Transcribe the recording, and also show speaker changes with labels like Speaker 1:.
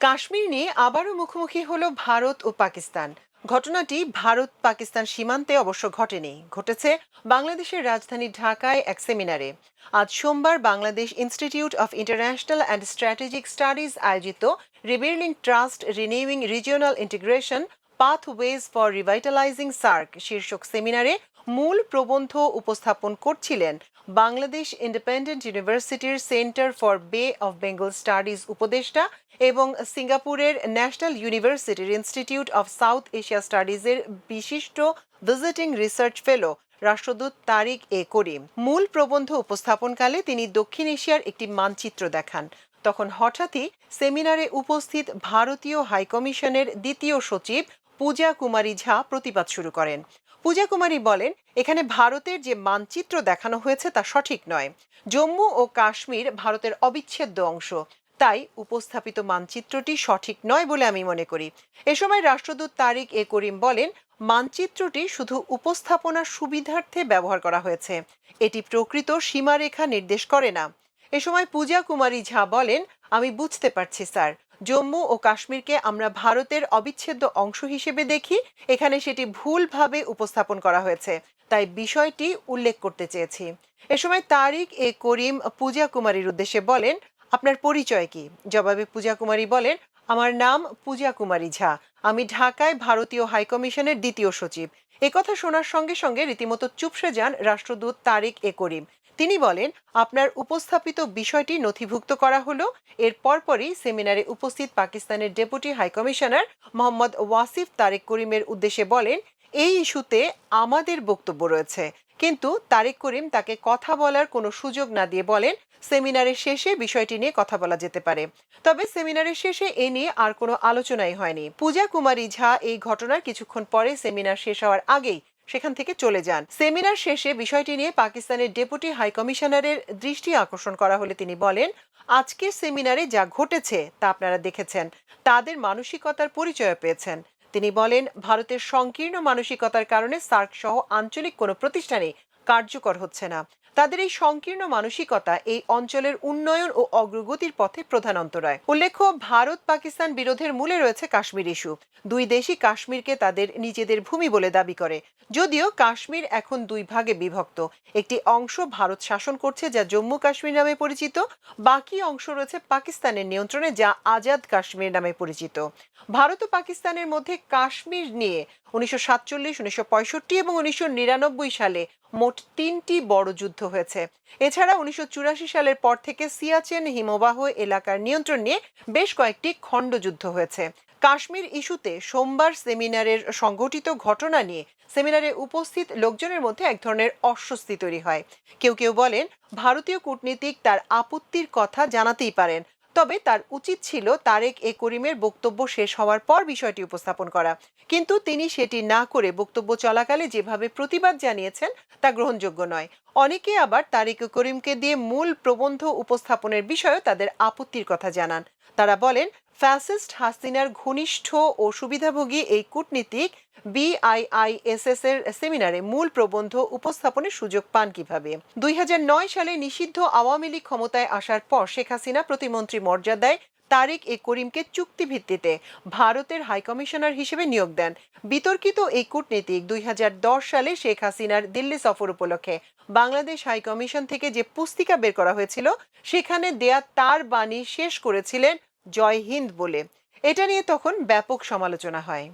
Speaker 1: কাশ্মীর নিয়ে আবারও মুখোমুখি হলো ভারত ও পাকিস্তান। ঘটনাটি ভারত পাকিস্তান সীমান্তে অবশ্য ঘটেনি, ঘটেছে বাংলাদেশের রাজধানী ঢাকায় এক সেমিনারে। আজ সোমবার Bangladesh Institute of International and Strategic Studies আয়োজিত rebuilding trust renewing regional integration pathways for revitalizing SAARC শীর্ষক সেমিনারে মূল প্রবন্ধ উপস্থাপন করছিলেন বাংলাদেশ ইন্ডিপেন্ডেন্ট ইউনিভার্সিটির Centre for Bay of Bengal Studies উপদেষ্টা এবং সিঙ্গাপুরের ন্যাশনাল ইউনিভার্সিটির ইনস্টিটিউট অফ সাউথ এশিয়া স্টাডিজের বিশিষ্ট ভিজিটিং রিসার্চ ফেলো রাষ্ট্রদূত তারিক এ করিম। মূল প্রবন্ধ উপস্থাপনকালে তিনি দক্ষিণ এশিয়ার একটি মানচিত্র দেখান। তখন হঠাৎই সেমিনারে উপস্থিত ভারতীয় হাইকমিশনের দ্বিতীয় সচিব পূজা কুমারী ঝা প্রতিবাদ শুরু করেন। পূজা কুমারী বলেন, এখানে ভারতের যে মানচিত্র দেখানো হয়েছে তা সঠিক নয়। জম্মু ও কাশ্মীর ভারতের অবিচ্ছেদ্য অংশ, তাই উপস্থাপিত মানচিত্রটি সঠিক নয় বলে আমি মনে করি। এ সময় রাষ্ট্রদূত তারিক এ করিম বলেন, মানচিত্রটি শুধু উপস্থাপনার সুবিধার্থে ব্যবহার করা হয়েছে, এটি প্রকৃত সীমারেখা নির্দেশ করে না। এ সময় পূজা কুমারী ঝা বলেন, আমি বুঝতে পারছি স্যার, জম্মু ও কাশ্মীরকে আমরা ভারতের অবিচ্ছেদ্য অংশ হিসেবে দেখি, এখানে সেটি ভুলভাবে উপস্থাপন করা হয়েছে, তাই বিষয়টি উল্লেখ করতে চেয়েছি। এ সময় তারিক এ করিম পূজা কুমারীর উদ্দেশ্যে বলেন, আপনার পরিচয় কি? জবাবে পূজা কুমারী বলেন, আমার নাম পূজা কুমারী ঝা, আমি ঢাকায় ভারতীয় হাইকমিশনের দ্বিতীয় সচিব। একথা শোনার সঙ্গে সঙ্গে রীতিমতো চুপসে যান রাষ্ট্রদূত তারিক এ করিম। তিনি বলেন, আপনার উপস্থাপিত বিষয়টি নথিভুক্ত করা হলো। এর পরপরই সেমিনারে উপস্থিত পাকিস্তানের ডেপুটি হাইকমিশনার মোহাম্মদ ওয়াসিফ তারেক করিমের উদ্দেশ্যে বলেন, এই ইস্যুতে আমাদের বক্তব্য রয়েছে। কিন্তু তারেক করিম তাকে কথা বলার কোনো সুযোগ না দিয়ে বলেন, সেমিনারের শেষে বিষয়টি নিয়ে কথা বলা যেতে পারে। তবে সেমিনারের শেষে এ নিয়ে আর কোনো আলোচনাই হয়নি। পূজা কুমারী ঝা এই ঘটনার কিছুক্ষণ পরে সেমিনার শেষ হওয়ার আগেই সেখান থেকে চলে যান। সেমিনার শেষে বিষয়টি নিয়ে পাকিস্তানের ডেপুটি হাইকমিশনারের দৃষ্টি আকর্ষণ করা হলে তিনি বলেন, আজকের সেমিনারে যা ঘটেছে তা আপনারা দেখেছেন, তাদের মানসিকতার পরিচয় পেয়েছেন। তিনি বলেন, ভারতের সংকীর্ণ মানসিকতার কারণে সার্ক সহ আঞ্চলিক কোনো প্রতিষ্ঠানই কার্যকর হচ্ছে না। তাদের এই সংকীর্ণ মানসিকতা এই অঞ্চলের উন্নয়ন ও অগ্রগতির পথে প্রধান অন্তরায়। উল্লেখ্য, ভারত পাকিস্তান বিরোধের মূলে রয়েছে কাশ্মীর ইস্যু। দুই দেশই কাশ্মীরকে তাদের নিজেদের ভূমি বলে দাবি করে। যদিও কাশ্মীর এখন দুই ভাগে বিভক্ত। একটি অংশ ভারত শাসন করছে, যা জম্মু কাশ্মীর নামে পরিচিত। বাকি অংশ রয়েছে পাকিস্তানের নিয়ন্ত্রণে, যা আজাদ কাশ্মীর নামে পরিচিত। ভারত ও পাকিস্তানের মধ্যে কাশ্মীর নিয়ে 1947, 1965 এবং 1999 সালে মোট 3টি বড় যুদ্ধ হয়েছে। এছাড়া 1984 সালের পর থেকে সিয়াচেন হিমবাহ এলাকার নিয়ন্ত্রণ নিয়ে বেশ কয়েকটি খণ্ডযুদ্ধ হয়েছে। কাশ্মীর ইস্যুতে সোমবার সেমিনারের সংঘটিত ঘটনা নিয়ে সেমিনারে উপস্থিত লোকজনের মধ্যে এক ধরনের অস্বস্তি তৈরি হয়। কেউ কেউ বলেন, ভারতীয় কূটনীতিক তার আপত্তির কথা জানাতেই পারেন, তবে তার উচিত ছিল তারেক এ করিমের বক্তব্য শেষ হওয়ার পর বিষয়টি উপস্থাপন করা। কিন্তু তিনি সেটি না করে বক্তব্য চলাকালে যেভাবে প্রতিবাদ জানিয়েছেন তা গ্রহণযোগ্য নয়। অনেকে আবার তারেক এ করিমকে দিয়ে মূল প্রবন্ধ উপস্থাপনের বিষয়েও তাদের আপত্তির কথা জানান। তারা বলেন, ফ্যাসিস্ট হাসিনার ঘনিষ্ঠ ও সুবিধাভোগী এই কূটনীতিক বিআইআইএসএস এর সেমিনারে মূল প্রবন্ধ উপস্থাপনের সুযোগ পান কিভাবে? 2009 সালে নিষিদ্ধ আওয়ামী লীগ ক্ষমতায় আসার পর শেখ হাসিনা প্রতিমন্ত্রী মর্যাদায় তারেক এ করিমকে চুক্তি ভিত্তিতে ভারতের হাইকমিশনার হিসেবে নিয়োগ দেন। বিতর্কিত এই কূটনীতিক 2010 সালে শেখ হাসিনার দিল্লি সফর উপলক্ষে বাংলাদেশ হাইকমিশন থেকে যে পুস্তিকা বের করা হয়েছিল, সেখানে দেয়া তার বাণী শেষ করেছিলেন জয় হিন্দ বলে। এটা নিয়ে তখন ব্যাপক সমালোচনা হয়।